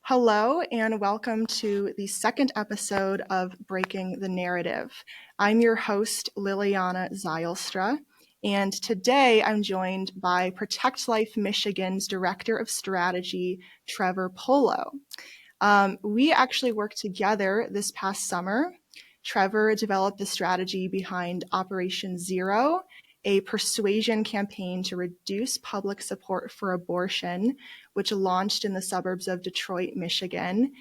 Hello, and welcome to the second episode of Breaking the Narrative. I'm your host, Liliana Zylstra, and today I'm joined by Protect Life Michigan's Director of Strategy, Trevor Polo. We actually worked together this past summer. Trevor developed the strategy behind Operation Zero, a persuasion campaign to reduce public support for abortion, which launched in the suburbs of Detroit, Michigan.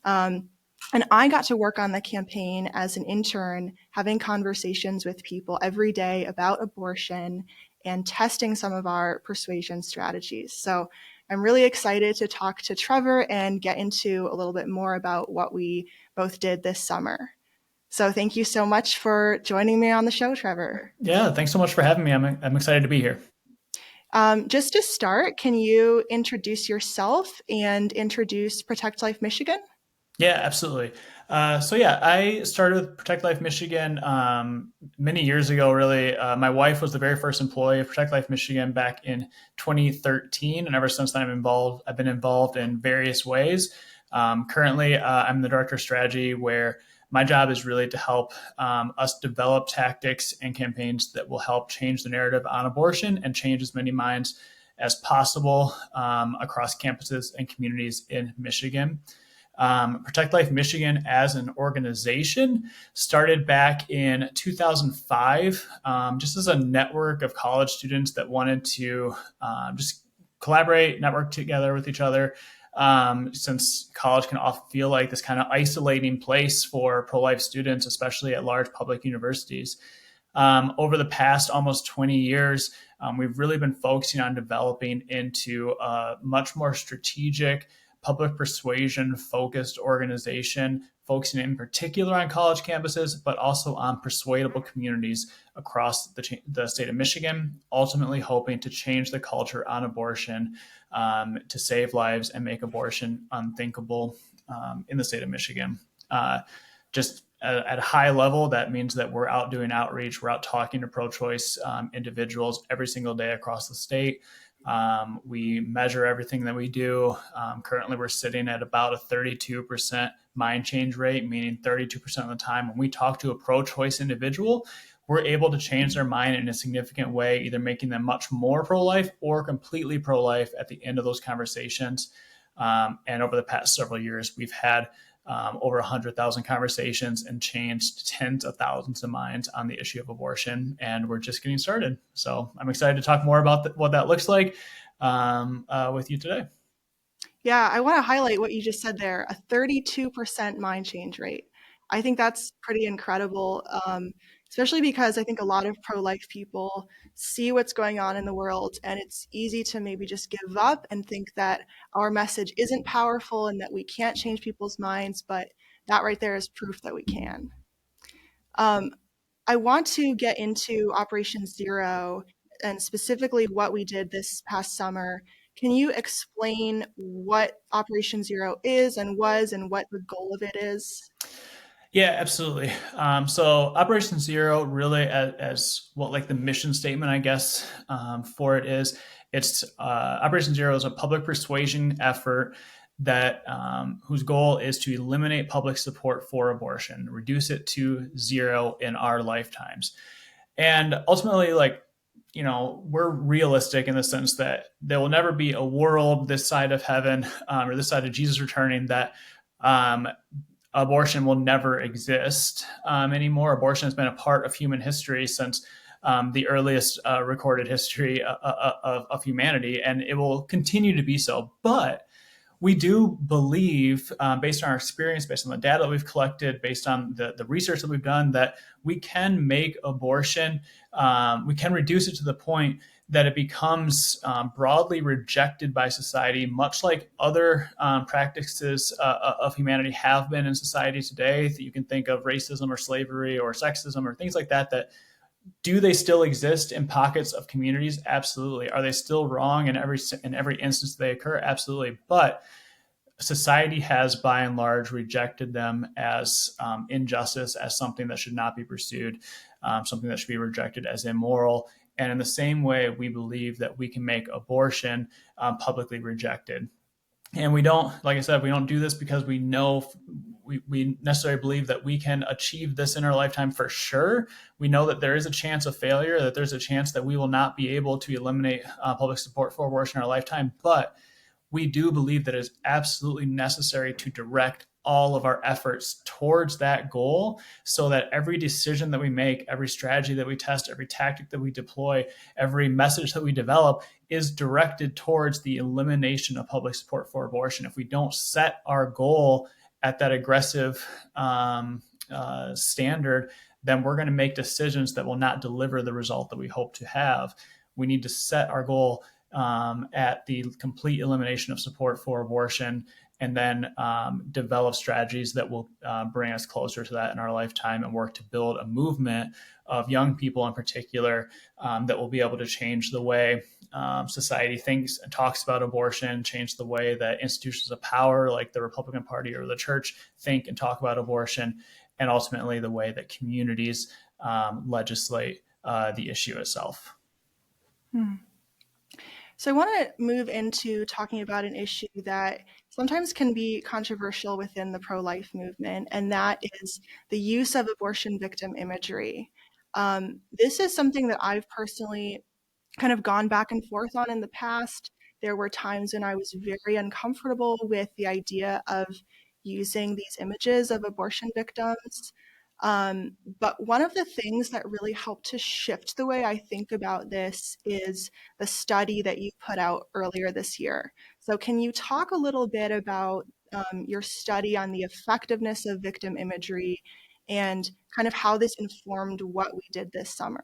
And I got to work on the campaign as an intern, having conversations with people every day about abortion and testing some of our persuasion strategies. So I'm really excited to talk to Trevor and get into a little bit more about what we both did this summer. So thank you so much for joining me on the show, Trevor. Yeah, thanks so much for having me. I'm excited to be here. Just to start, can you introduce yourself and introduce Protect Life Michigan? Yeah, absolutely. I started with Protect Life Michigan many years ago, really. My wife was the very first employee of Protect Life Michigan back in 2013. And ever since then, I've been involved in various ways. Currently, I'm the director of strategy, where my job is really to help us develop tactics and campaigns that will help change the narrative on abortion and change as many minds as possible across campuses and communities in Michigan. Protect Life Michigan as an organization started back in 2005, just as a network of college students that wanted to just collaborate, network together with each other, since college can often feel like this kind of isolating place for pro-life students, especially at large public universities. Over the past almost 20 years, we've really been focusing on developing into a much more strategic, public persuasion focused organization, focusing in particular on college campuses, but also on persuadable communities across the state of Michigan, ultimately hoping to change the culture on abortion, to save lives and make abortion unthinkable in the state of Michigan. Just at a high level, that means that we're out doing outreach, we're out talking to pro-choice individuals every single day across the state. We measure everything that we do. Currently, we're sitting at about a 32% mind change rate, meaning 32% of the time when we talk to a pro-choice individual, we're able to change their mind in a significant way, either making them much more pro-life or completely pro-life at the end of those conversations. And over the past several years, we've had over 100,000 conversations and changed tens of thousands of minds on the issue of abortion. And we're just getting started. So I'm excited to talk more about what that looks like with you today. Yeah, I want to highlight what you just said there, a 32% mind change rate. I think that's pretty incredible, especially because I think a lot of pro-life people see what's going on in the world, and it's easy to maybe just give up and think that our message isn't powerful and that we can't change people's minds, but that right there is proof that we can. I want to get into Operation Zero and specifically what we did this past summer. Can you explain what Operation Zero is and was and what the goal of it is? Yeah, absolutely. So Operation Zero, really, as what like the mission statement, I guess, for it is, it's Operation Zero is a public persuasion effort that whose goal is to eliminate public support for abortion, reduce it to zero in our lifetimes, and ultimately, we're realistic in the sense that there will never be a world this side of heaven or this side of Jesus returning that abortion will never exist anymore. Abortion has been a part of human history since the earliest recorded history of humanity, and it will continue to be so. But we do believe, based on our experience, based on the data that we've collected, based on the research that we've done, that we can make abortion, we can reduce it to the point that it becomes broadly rejected by society, much like other practices of humanity have been in society today. You can think of racism or slavery or sexism or things like that. Do they still exist in pockets of communities? Absolutely. Are they still wrong in every instance they occur? Absolutely. But society has, by and large, rejected them as injustice, as something that should not be pursued. something that should be rejected as immoral. And in the same way, we believe that we can make abortion publicly rejected. And we don't, like I said, we don't do this because we know, we necessarily believe that we can achieve this in our lifetime for sure. We know that there is a chance of failure, that there's a chance that we will not be able to eliminate public support for abortion in our lifetime. But we do believe that it is absolutely necessary to direct all of our efforts towards that goal, so that every decision that we make, every strategy that we test, every tactic that we deploy, every message that we develop is directed towards the elimination of public support for abortion. If we don't set our goal at that aggressive standard, then we're going to make decisions that will not deliver the result that we hope to have. We need to set our goal at the complete elimination of support for abortion, and then develop strategies that will bring us closer to that in our lifetime, and work to build a movement of young people in particular that will be able to change the way society thinks and talks about abortion, change the way that institutions of power like the Republican Party or the church think and talk about abortion, and ultimately the way that communities legislate the issue itself. So I want to move into talking about an issue that sometimes can be controversial within the pro-life movement, and that is the use of abortion victim imagery. This is something that I've personally kind of gone back and forth on in the past. There were times when I was very uncomfortable with the idea of using these images of abortion victims. But one of the things that really helped to shift the way I think about this is the study that you put out earlier this year. So can you talk a little bit about your study on the effectiveness of victim imagery and kind of how this informed what we did this summer?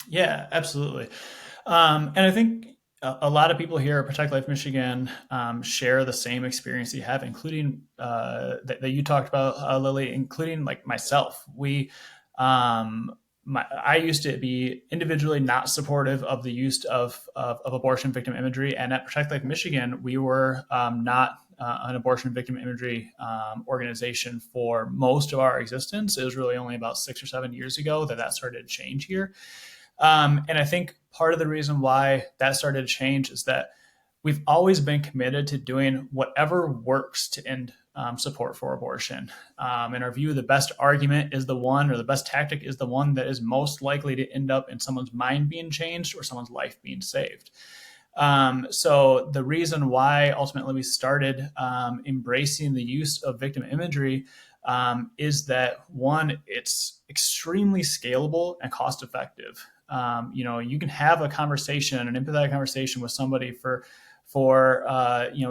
Yeah, absolutely. And I think a lot of people here at Protect Life Michigan share the same experience you have, including that you talked about, Lily, including like myself. I used to be individually not supportive of the use of abortion victim imagery. And at Protect Life Michigan, we were not an abortion victim imagery organization for most of our existence. It was really only about 6 or 7 years ago that started to change here. And I think part of the reason why that started to change is that we've always been committed to doing whatever works to end support for abortion. In our view, the best argument is the one, or the best tactic is the one that is most likely to end up in someone's mind being changed or someone's life being saved. So the reason why ultimately we started embracing the use of victim imagery is that, one, it's extremely scalable and cost effective. You can have a conversation, an empathetic conversation with somebody for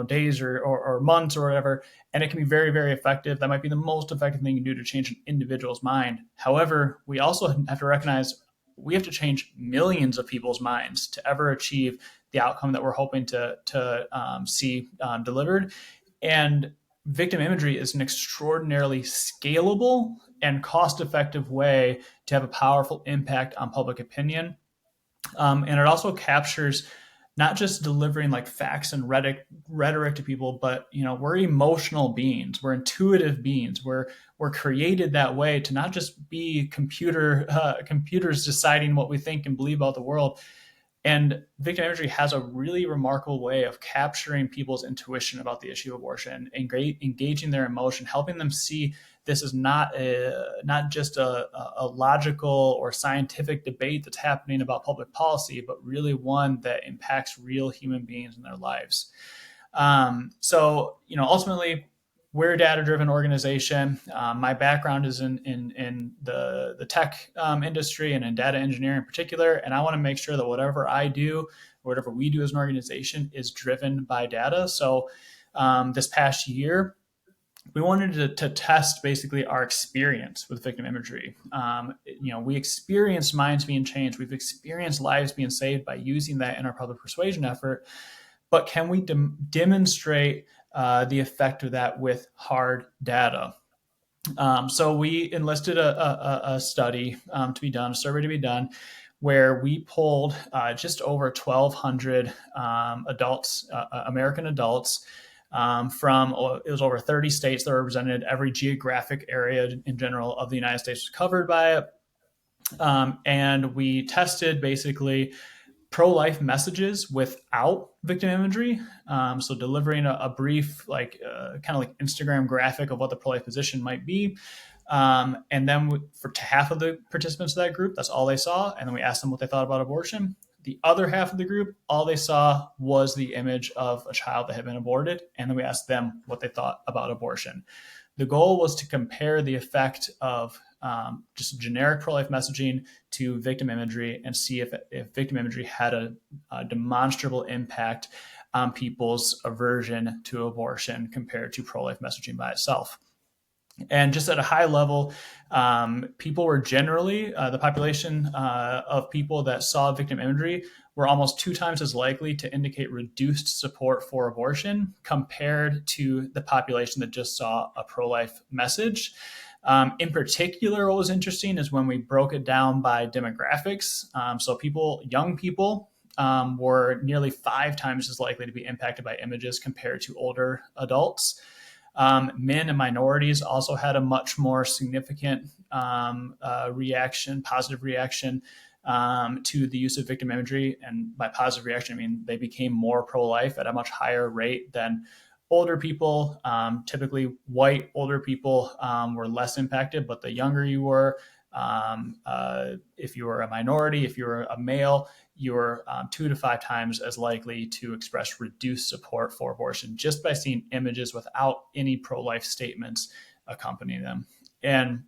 days or months or whatever, and it can be very, very effective. That might be the most effective thing you can do to change an individual's mind. However, we also have to recognize we have to change millions of people's minds to ever achieve the outcome that we're hoping to see delivered. And victim imagery is an extraordinarily scalable and cost-effective way to have a powerful impact on public opinion. And it also captures not just delivering like facts and rhetoric to people, but we're emotional beings, we're intuitive beings, we're created that way to not just be computers deciding what we think and believe about the world. And victim imagery has a really remarkable way of capturing people's intuition about the issue of abortion, engaging their emotion, helping them see this is not just a logical or scientific debate that's happening about public policy, but really one that impacts real human beings in their lives. So ultimately, we're a data-driven organization. My background is in the tech industry and in data engineering in particular, and I want to make sure that whatever I do, whatever we do as an organization, is driven by data. So this past year, we wanted to test basically our experience with victim imagery. We experienced minds being changed. We've experienced lives being saved by using that in our public persuasion effort. But can we demonstrate the effect of that with hard data? So we enlisted a study to be done, a survey to be done, where we polled just over 1,200 adults, American adults, from it was over 30 states that were represented. Every geographic area in general of the United States was covered by it. And we tested basically pro-life messages without victim imagery. So delivering a brief, like kind of like Instagram graphic of what the pro-life position might be. And then for half of the participants of that group, that's all they saw. And then we asked them what they thought about abortion. The other half of the group, all they saw was the image of a child that had been aborted. And then we asked them what they thought about abortion. The goal was to compare the effect of just generic pro-life messaging to victim imagery and see if victim imagery had a demonstrable impact on people's aversion to abortion compared to pro-life messaging by itself. And just at a high level, people were generally, the population of people that saw victim imagery were almost 2 times as likely to indicate reduced support for abortion compared to the population that just saw a pro-life message. In particular, what was interesting is when we broke it down by demographics. So young people were nearly 5 times as likely to be impacted by images compared to older adults. Men and minorities also had a much more significant positive reaction to the use of victim imagery. And by positive reaction, I mean they became more pro-life at a much higher rate than older people. Typically, white older people were less impacted, but the younger you were, if you were a minority, if you were a male, you're 2 to 5 times as likely to express reduced support for abortion just by seeing images without any pro-life statements accompanying them. And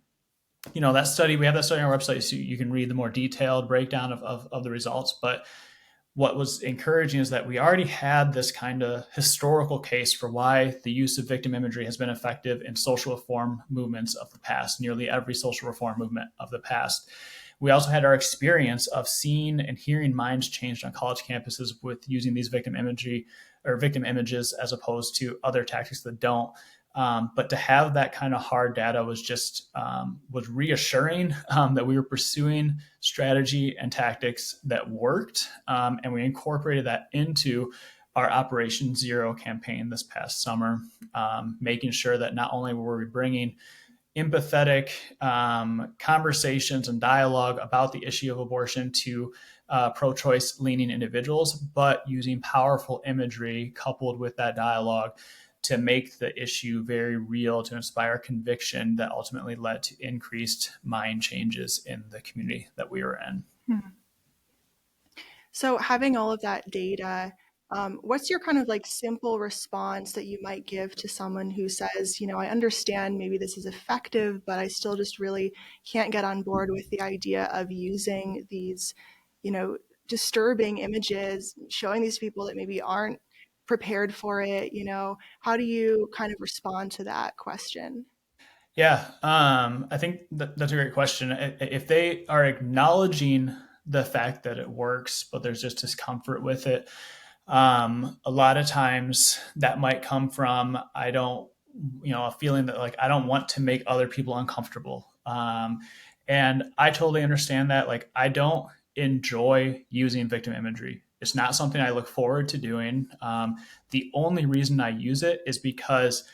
that study, we have that study on our website, so you can read the more detailed breakdown of the results. But what was encouraging is that we already had this kind of historical case for why the use of victim imagery has been effective in social reform movements of the past, nearly every social reform movement of the past. We also had our experience of seeing and hearing minds changed on college campuses with using these victim imagery or victim images as opposed to other tactics that don't. But to have that kind of hard data was reassuring that we were pursuing strategy and tactics that worked, and we incorporated that into our Operation Zero campaign this past summer, making sure that not only were we bringing empathetic conversations and dialogue about the issue of abortion to pro-choice leaning individuals, but using powerful imagery coupled with that dialogue to make the issue very real, to inspire conviction that ultimately led to increased mind changes in the community that we were in. So having all of that data, what's your kind of like simple response that you might give to someone who says, I understand maybe this is effective, but I still just really can't get on board with the idea of using these, disturbing images, showing these people that maybe aren't prepared for it, how do you kind of respond to that question? Yeah, I think that's a great question. If they are acknowledging the fact that it works, but there's just discomfort with it, a lot of times that might come from a feeling that like I don't want to make other people uncomfortable. And I totally understand that. Like I don't enjoy using victim imagery. It's not something I look forward to doing. The only reason I use it is because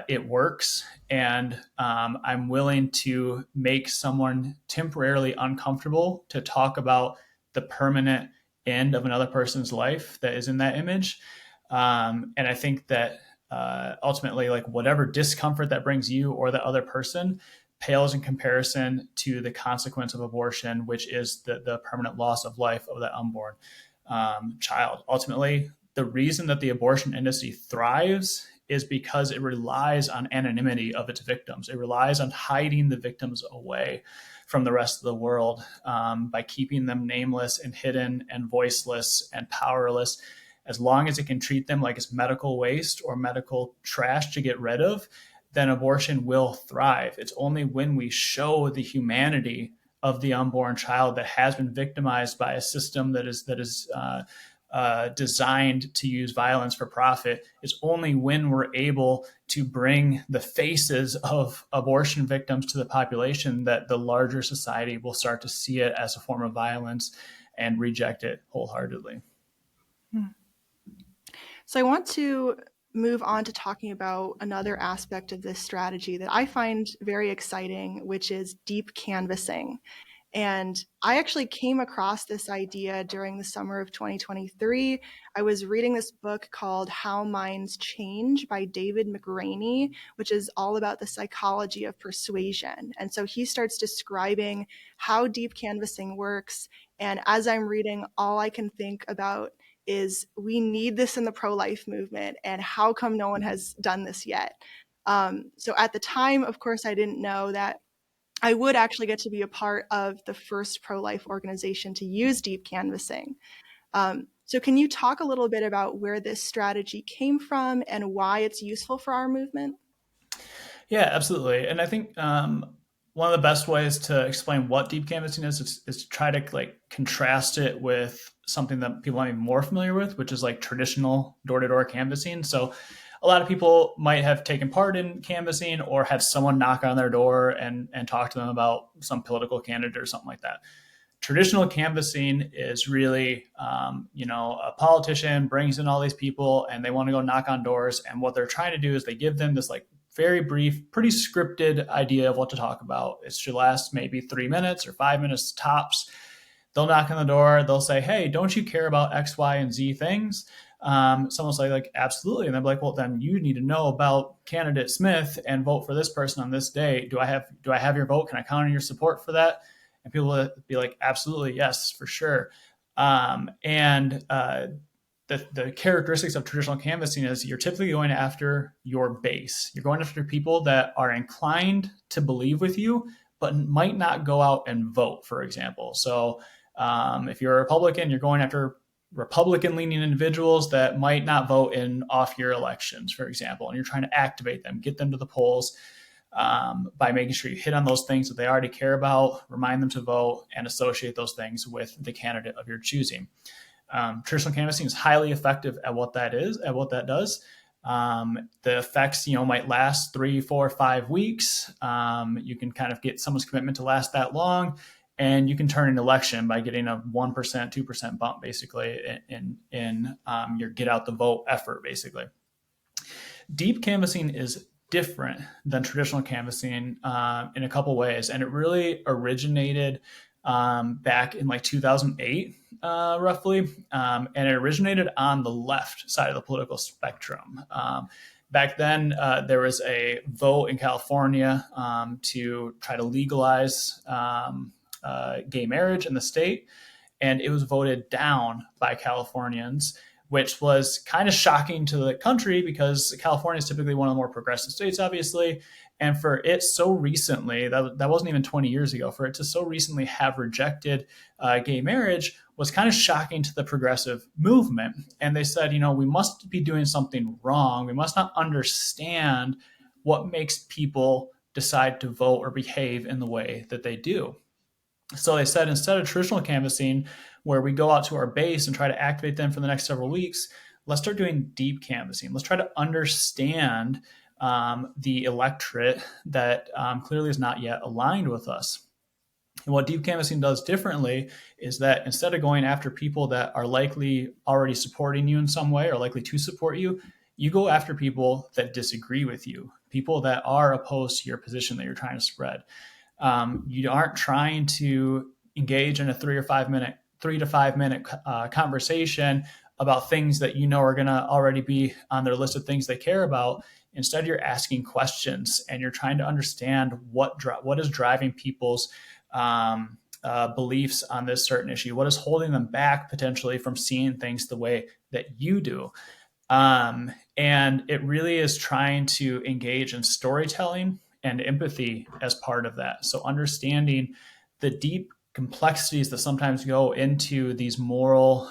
it works, and I'm willing to make someone temporarily uncomfortable to talk about the permanent end of another person's life that is in that image. And I think that ultimately, like whatever discomfort that brings you or the other person pales in comparison to the consequence of abortion, which is the permanent loss of life of that unborn child. Ultimately, the reason that the abortion industry thrives is because it relies on anonymity of its victims. It relies on hiding the victims away from the rest of the world by keeping them nameless and hidden and voiceless and powerless. As long as it can treat them like it's medical waste or medical trash to get rid of, then abortion will thrive. It's only when we show the humanity of the unborn child that has been victimized by a system that is designed to use violence for profit. It's only when we're able to bring the faces of abortion victims to the population that the larger society will start to see it as a form of violence and reject it wholeheartedly. So I want to move on to talking about another aspect of this strategy that I find very exciting, which is deep canvassing. And I actually came across this idea during the summer of 2023. I was reading this book called How Minds Change by David McRaney, which is all about the psychology of persuasion. And so he starts describing how deep canvassing works. And as I'm reading, all I can think about is we need this in the pro-life movement, and how come no one has done this yet? So at the time, of course, I didn't know that I would actually get to be a part of the first pro-life organization to use deep canvassing. So can you talk a little bit about where this strategy came from and why it's useful for our movement? Yeah, absolutely. And I think one of the best ways to explain what deep canvassing is to try to like contrast it with something that people might be more familiar with, which is like traditional door-to-door canvassing. So a lot of people might have taken part in canvassing or have someone knock on their door and talk to them about some political candidate or something like that. Traditional canvassing is really, a politician brings in all these people and they want to go knock on doors. And what they're trying to do is they give them this like very brief, pretty scripted idea of what to talk about. It should last maybe 3 minutes or 5 minutes tops. They'll knock on the door. They'll say, "Hey, don't you care about X, Y, and Z things?" Someone will say, like, "Absolutely." And they'll be like, "Well, then you need to know about candidate Smith and vote for this person on this day. Do I have your vote? Can I count on your support for that?" And people will be like, "Absolutely, yes, for sure." The characteristics of traditional canvassing is you're typically going after your base. You're going after people that are inclined to believe with you, but might not go out and vote, for example. So if you're a Republican, you're going after Republican leaning individuals that might not vote in off year elections, for example, and you're trying to activate them, get them to the polls by making sure you hit on those things that they already care about, remind them to vote, and associate those things with the candidate of your choosing. Traditional canvassing is highly effective at what that does. The effects, might last 3, 4, 5 weeks. You can kind of get someone's commitment to last that long, and you can turn an election by getting a 1%, 2% bump, basically, in your get out the vote effort, basically. Deep canvassing is different than traditional canvassing in a couple ways, and it really originated back in like 2008, roughly, and it originated on the left side of the political spectrum. Back then, there was a vote in California to try to legalize gay marriage in the state, and it was voted down by Californians, which was kind of shocking to the country because California is typically one of the more progressive states, obviously. And for it so recently, that wasn't even 20 years ago, for it to so recently have rejected gay marriage was kind of shocking to the progressive movement. And they said, we must be doing something wrong. We must not understand what makes people decide to vote or behave in the way that they do. So they said, instead of traditional canvassing, where we go out to our base and try to activate them for the next several weeks, let's start doing deep canvassing. Let's try to understand the electorate that clearly is not yet aligned with us. And what deep canvassing does differently is that instead of going after people that are likely already supporting you in some way or likely to support you, you go after people that disagree with you, people that are opposed to your position that you're trying to spread. You aren't trying to engage in a 3 to 5 minute conversation about things that are going to already be on their list of things they care about. Instead, you're asking questions and you're trying to understand what is driving people's beliefs on this certain issue. What is holding them back potentially from seeing things the way that you do? And it really is trying to engage in storytelling and empathy as part of that. So understanding the deep complexities that sometimes go into these moral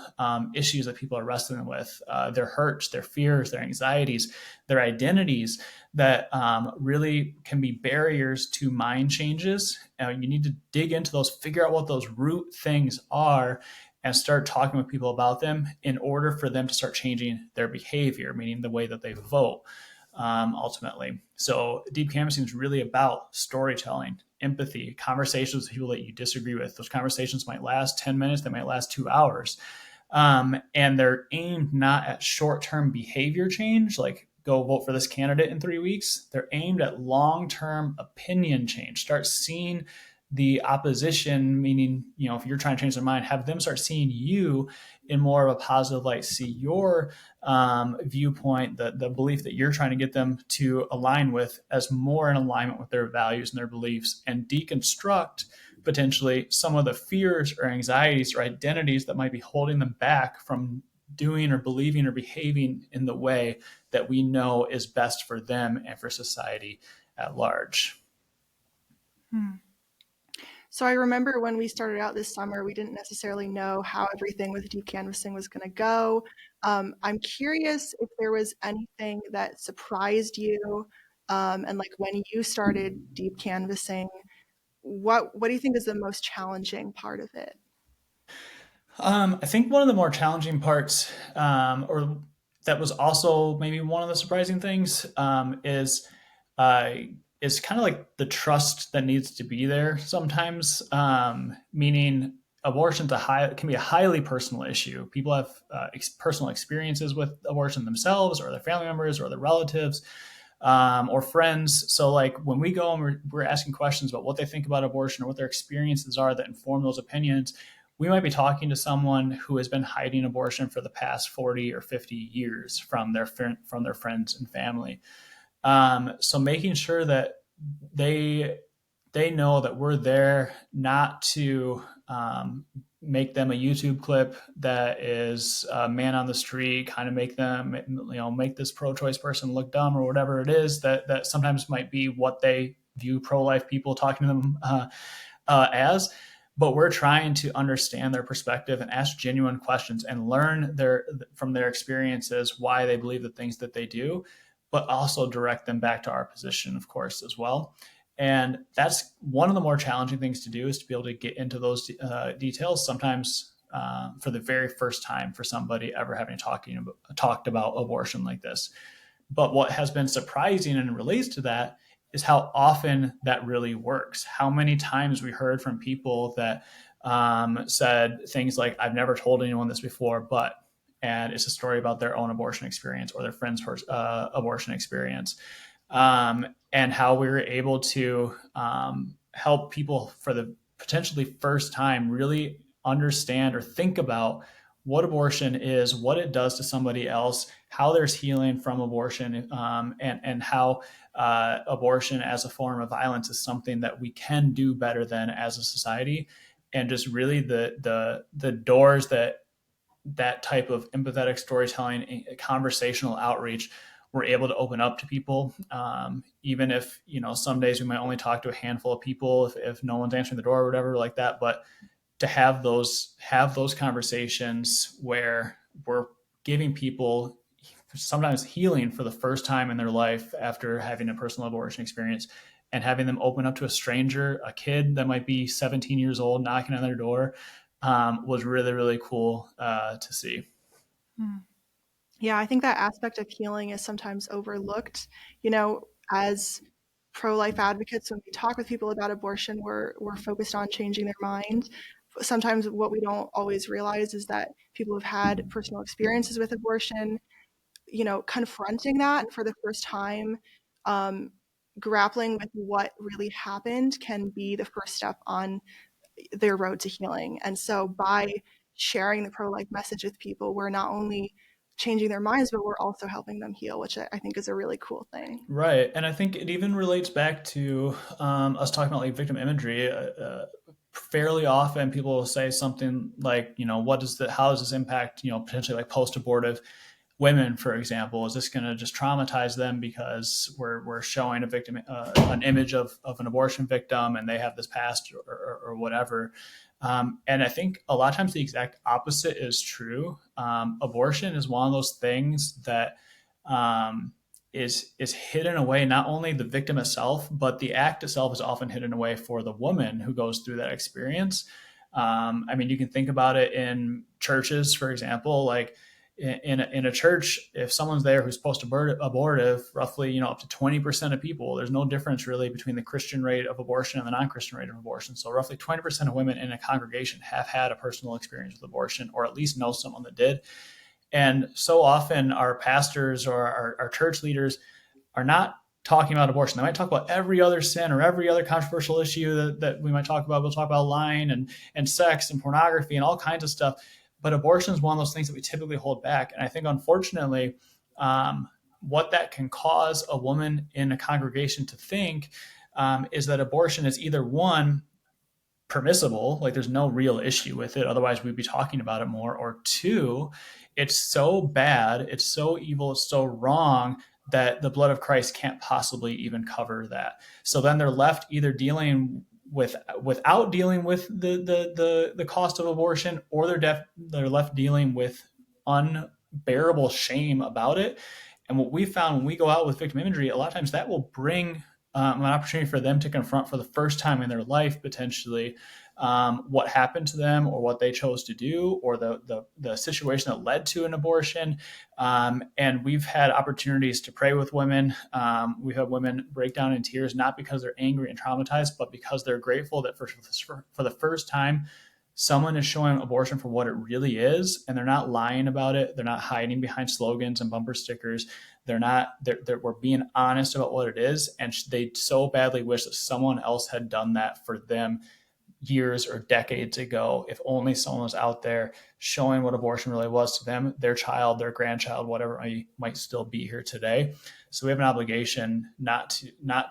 issues that people are wrestling with, their hurts, their fears, their anxieties, their identities that really can be barriers to mind changes. You need to dig into those, figure out what those root things are, and start talking with people about them in order for them to start changing their behavior, meaning the way that they vote. Ultimately. So deep canvassing is really about storytelling, empathy, conversations with people that you disagree with. Those conversations might last 10 minutes, they might last 2 hours. And they're aimed not at short-term behavior change, like go vote for this candidate in 3 weeks. They're aimed at long-term opinion change. Start seeing the opposition, meaning, if you're trying to change their mind, have them start seeing you in more of a positive light, see your viewpoint, the belief that you're trying to get them to align with as more in alignment with their values and their beliefs, and deconstruct potentially some of the fears or anxieties or identities that might be holding them back from doing or believing or behaving in the way that we know is best for them and for society at large. Hmm. So I remember when we started out this summer, we didn't necessarily know how everything with deep canvassing was going to go. I'm curious if there was anything that surprised you, and like when you started deep canvassing, what do you think is the most challenging part of it? I think one of the more challenging parts, or that was also maybe one of the surprising things, uh, is kind of like the trust that needs to be there sometimes. Meaning, abortion's can be a highly personal issue. People have personal experiences with abortion themselves, or their family members, or their relatives, or friends. So, like when we go and we're asking questions about what they think about abortion or what their experiences are that inform those opinions, we might be talking to someone who has been hiding abortion for the past 40 or 50 years from their friends and family. So making sure that they they know that we're there not to make them a YouTube clip that is a man on the street, kind of make them, make this pro-choice person look dumb or whatever it is that sometimes might be what they view pro-life people talking to them as. But we're trying to understand their perspective and ask genuine questions and learn from their experiences why they believe the things that they do, but also direct them back to our position, of course, as well. And that's one of the more challenging things to do, is to be able to get into those details sometimes for the very first time for somebody ever having talked about abortion like this. But what has been surprising and relates to that is how often that really works. How many times we heard from people that said things like, I've never told anyone this before, but, and it's a story about their own abortion experience or their friend's abortion experience. And how we were able to help people for the potentially first time really understand or think about what abortion is, what it does to somebody else, how there's healing from abortion, and how abortion as a form of violence is something that we can do better than as a society, and just really the doors that type of empathetic storytelling, conversational outreach, we're able to open up to people. Even if, some days we might only talk to a handful of people if no one's answering the door or whatever like that. But to have those conversations where we're giving people sometimes healing for the first time in their life after having a personal abortion experience, and having them open up to a stranger, a kid that might be 17 years old, knocking on their door, was really, really cool to see. Hmm. Yeah, I think that aspect of healing is sometimes overlooked. As pro-life advocates, when we talk with people about abortion, we're focused on changing their mind. Sometimes what we don't always realize is that people have had personal experiences with abortion, confronting that and for the first time, um, grappling with what really happened can be the first step on their road to healing. And so by sharing the pro-life message with people, we're not only changing their minds, but we're also helping them heal, which I think is a really cool thing. Right. And I think it even relates back to us talking about like victim imagery. Fairly often people will say something like, how does this impact, potentially like post-abortive women, for example? Is this going to just traumatize them because we're showing a victim, an image of an abortion victim, and they have this past or whatever? And I think a lot of times the exact opposite is true. Abortion is one of those things that is hidden away. Not only the victim itself, but the act itself is often hidden away for the woman who goes through that experience. I mean, you can think about it in churches, for example, like in a church, if someone's there who's post-abortive, roughly, up to 20% of people, there's no difference really between the Christian rate of abortion and the non-Christian rate of abortion. So roughly 20% of women in a congregation have had a personal experience with abortion, or at least know someone that did. And so often our pastors or our church leaders are not talking about abortion. They might talk about every other sin or every other controversial issue that we might talk about. We'll talk about lying and sex and pornography and all kinds of stuff. But abortion is one of those things that we typically hold back. And I think, unfortunately, what that can cause a woman in a congregation to think is that abortion is either one, permissible, like there's no real issue with it, otherwise we'd be talking about it more, or two, it's so bad, it's so evil, it's so wrong that the blood of Christ can't possibly even cover that. So then they're left either dealing without dealing with the cost of abortion, or they're left dealing with unbearable shame about it. And what we found when we go out with victim imagery, a lot of times that will bring an opportunity for them to confront for the first time in their life, potentially, what happened to them or what they chose to do, or the situation that led to an abortion. And we've had opportunities to pray with women. We've had women break down in tears, not because they're angry and traumatized, but because they're grateful that for the first time, someone is showing abortion for what it really is, and they're not lying about it. They're not hiding behind slogans and bumper stickers. We're being honest about what it is. And they so badly wish that someone else had done that for them years or decades ago. If only someone was out there showing what abortion really was to them, their child, their grandchild, whatever, might still be here today. So we have an obligation not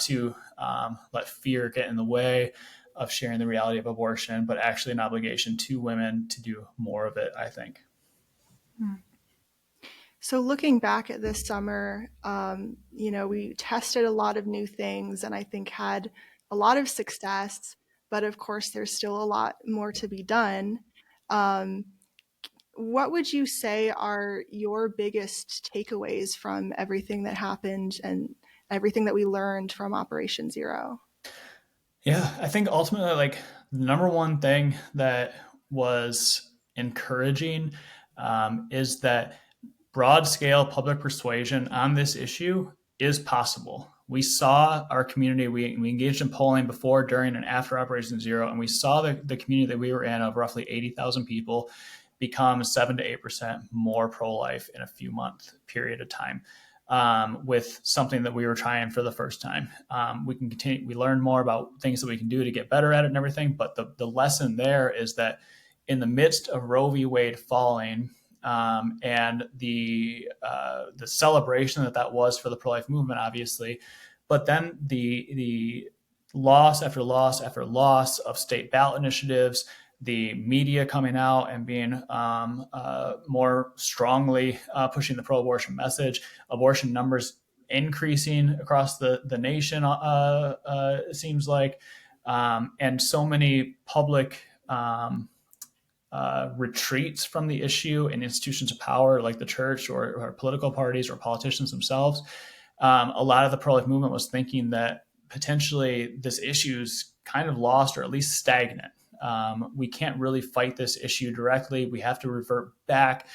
to let fear get in the way of sharing the reality of abortion, but actually an obligation to women to do more of it, I think. So looking back at this summer, we tested a lot of new things and I think had a lot of success, but of course there's still a lot more to be done. Um, what would you say are your biggest takeaways from everything that happened and everything that we learned from Operation Zero? Yeah, I think ultimately, like, the number one thing that was encouraging is that broad scale public persuasion on this issue is possible. We saw our community, we engaged in polling before, during, and after Operation Zero, and we saw the community that we were in of roughly 80,000 people become 7 to 8% more pro-life in a few month period of time. With something that we were trying for the first time. We can continue, we learn more about things that we can do to get better at it and everything. But the lesson there is that in the midst of Roe v. Wade falling, and the celebration that was for the pro-life movement, obviously, but then the loss after loss after loss of state ballot initiatives, the media coming out and being more strongly pushing the pro-abortion message, abortion numbers increasing across the nation, it seems like, and so many public retreats from the issue in institutions of power like the church or political parties or politicians themselves. A lot of the pro-life movement was thinking that potentially this issue's kind of lost or at least stagnant. We can't really fight this issue directly. We have to revert back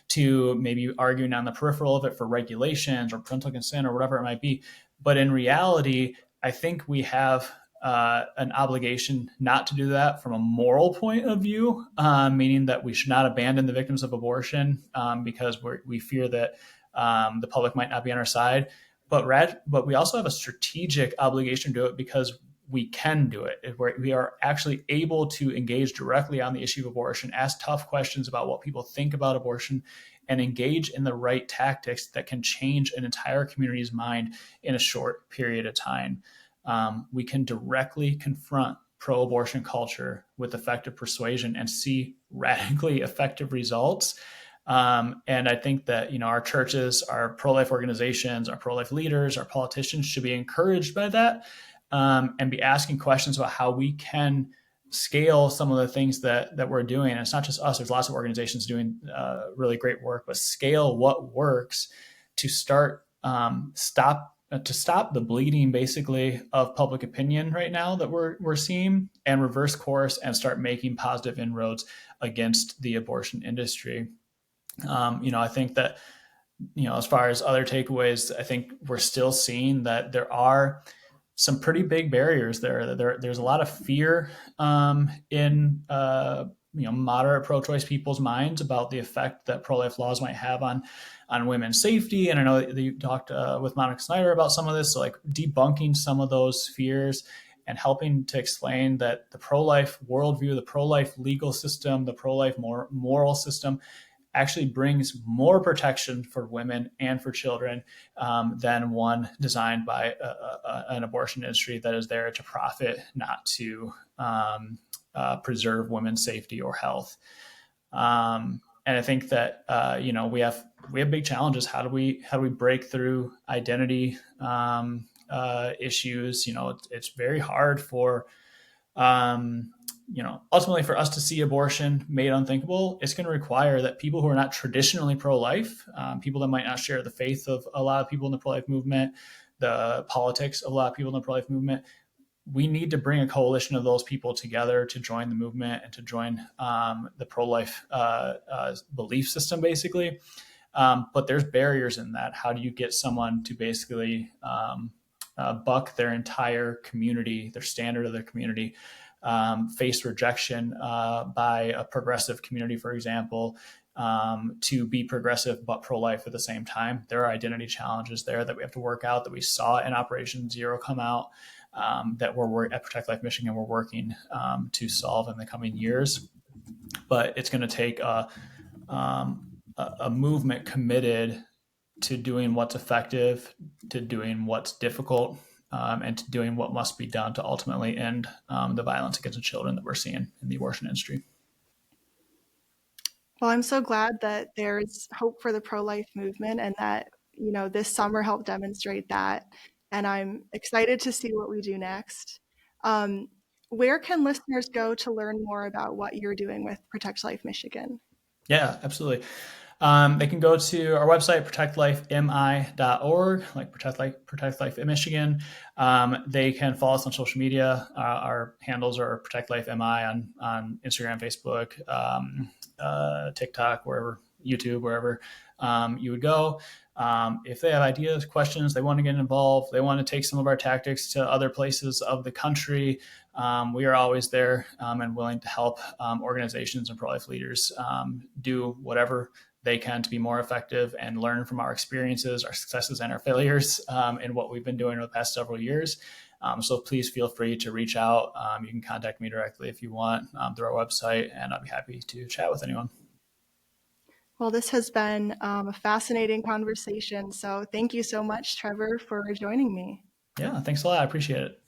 to maybe arguing on the peripheral of it for regulations or parental consent or whatever it might be. But in reality, I think we have an obligation not to do that from a moral point of view, meaning that we should not abandon the victims of abortion because we fear that the public might not be on our side. But we also have a strategic obligation to do it because we can do it. We are actually able to engage directly on the issue of abortion, ask tough questions about what people think about abortion, and engage in the right tactics that can change an entire community's mind in a short period of time. We can directly confront pro-abortion culture with effective persuasion and see radically effective results. And I think that, our churches, our pro-life organizations, our pro-life leaders, our politicians should be encouraged by that, and be asking questions about how we can scale some of the things that we're doing. And it's not just us. There's lots of organizations doing really great work, but scale what works to stop the bleeding, basically, of public opinion right now that we're seeing, and reverse course and start making positive inroads against the abortion industry. I think that, as far as other takeaways, I think we're still seeing that there are some pretty big barriers there. There's a lot of fear in moderate pro-choice people's minds about the effect that pro-life laws might have on women's safety. And I know that you talked with Monica Snyder about some of this, so like debunking some of those fears and helping to explain that the pro-life worldview, the pro-life legal system, the pro-life moral system actually brings more protection for women and for children than one designed by an abortion industry that is there to profit, not to preserve women's safety or health. And I think that we have big challenges. How do we break through identity issues? It's very hard for ultimately for us to see abortion made unthinkable. It's going to require that people who are not traditionally pro-life, people that might not share the faith of a lot of people in the pro-life movement, the politics of a lot of people in the pro-life movement, we need to bring a coalition of those people together to join the movement and to join the pro-life belief system, basically. But there's barriers in that. How do you get someone to basically buck their entire community, their standard of their community, face rejection by a progressive community, for example, to be progressive but pro-life at the same time? There are identity challenges there that we have to work out, that we saw in Operation Zero come out, that we're at Protect Life Michigan, we're working to solve in the coming years. But it's going to take a movement committed to doing what's effective, to doing what's difficult, and to doing what must be done to ultimately end the violence against the children that we're seeing in the abortion industry. Well, I'm so glad that there's hope for the pro-life movement and that, this summer helped demonstrate that. And I'm excited to see what we do next. Where can listeners go to learn more about what you're doing with Protect Life Michigan? Yeah, absolutely. They can go to our website, protectlifemi.org, like Protect Life in Michigan. They can follow us on social media. Our handles are Protect Life MI on Instagram, Facebook, TikTok, wherever, YouTube, wherever you would go. If they have ideas, questions, they want to get involved, they want to take some of our tactics to other places of the country, we are always there and willing to help organizations and pro-life leaders do whatever they can to be more effective and learn from our experiences, our successes, and our failures in what we've been doing over the past several years. So please feel free to reach out. You can contact me directly if you want through our website, and I'll be happy to chat with anyone. Well, this has been a fascinating conversation. So thank you so much, Trevor, for joining me. Yeah, thanks a lot. I appreciate it.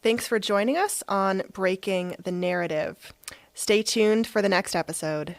Thanks for joining us on Breaking the Narrative. Stay tuned for the next episode.